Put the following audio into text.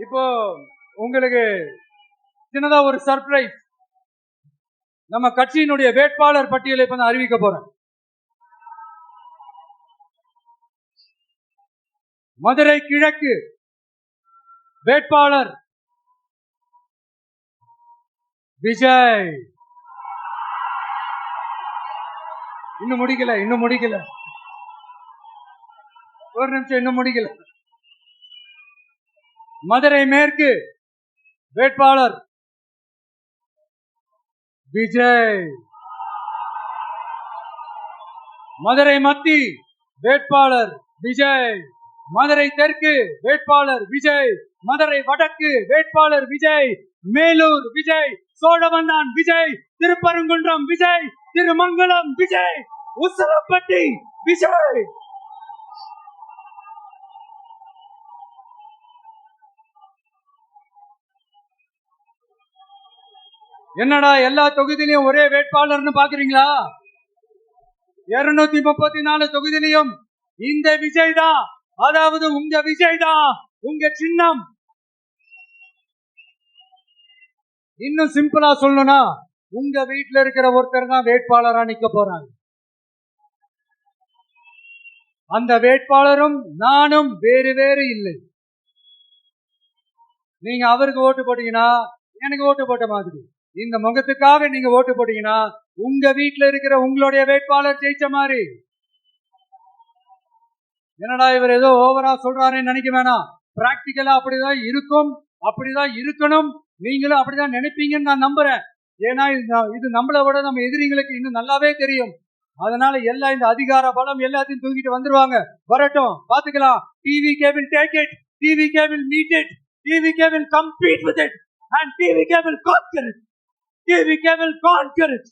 இப்போ உங்களுக்கு சின்னதா ஒரு சர்ப்ரைஸ். நம்ம கட்சியினுடைய வேட்பாளர் பட்டியலை இப்ப நான் அறிவிக்க போறேன். மதுரை கிழக்கு வேட்பாளர் விஜய். இன்னும் முடிக்கல. ஒரு நிமிஷம், இன்னும் முடிக்கல. மதுரை மேற்கு வேட்பாளர் விஜய். மதுரை மத்தி வேட்பாளர் விஜய். மதுரை தெற்கு வேட்பாளர் விஜய். மதுரை வடக்கு வேட்பாளர் விஜய். மேலூர் விஜய். சோழவந்தான் விஜய். திருப்பரங்குன்றம் விஜய். திருமங்கலம் விஜய். உசிலம்பட்டி விஜய். என்னடா எல்லா தொகுதியிலையும் ஒரே வேட்பாளர்னு பாக்குறீங்களா? 234 தொகுதியிலையும் இந்த விஜய் தான், அதாவது உங்க விஜய் தான் உங்க சின்னம். இன்னும் சிம்பிளா சொல்லணும்னா உங்க வீட்டுல இருக்கிற ஒருத்தர் தான் வேட்பாளரா நிக்க போறாங்க. அந்த வேட்பாளரும் நானும் வேறு வேறு இல்லை. நீங்க அவருக்கு ஓட்டு போட்டீங்கன்னா எனக்கு ஓட்டு போட்ட மாதிரி. இந்த முகத்துக்காக நீங்க ஓட்டு போட்டீங்கன்னா உங்க வீட்டுல இருக்கிற உங்களுடைய வேட்பாளர் ஜெயிச்ச மாதிரி. என்னடா இவர் ஏதோ ஓவரா சொல்றாருன்னு நினைக்க வேணாம். பிராக்டிக்கலா அப்படிதான் இருக்கும், அப்படிதான் இருக்கணும். நீங்களும் அப்படிதான் நினைப்பீங்கன்னு நான் நம்புறேன். ஏன்னா இது நம்மளை விட நம்ம எதிரிங்களுக்கு இன்னும் நல்லாவே தெரியும். அதனால எல்லாம் இந்த அதிகார பலம் எல்லாத்தையும் தூக்கிட்டு வந்துருவாங்க. வரட்டும், பாத்துக்கலாம். TVK will take it, TVK will meet it, TVK will compete with it, and TVK will conquer it. TVK will conquer it.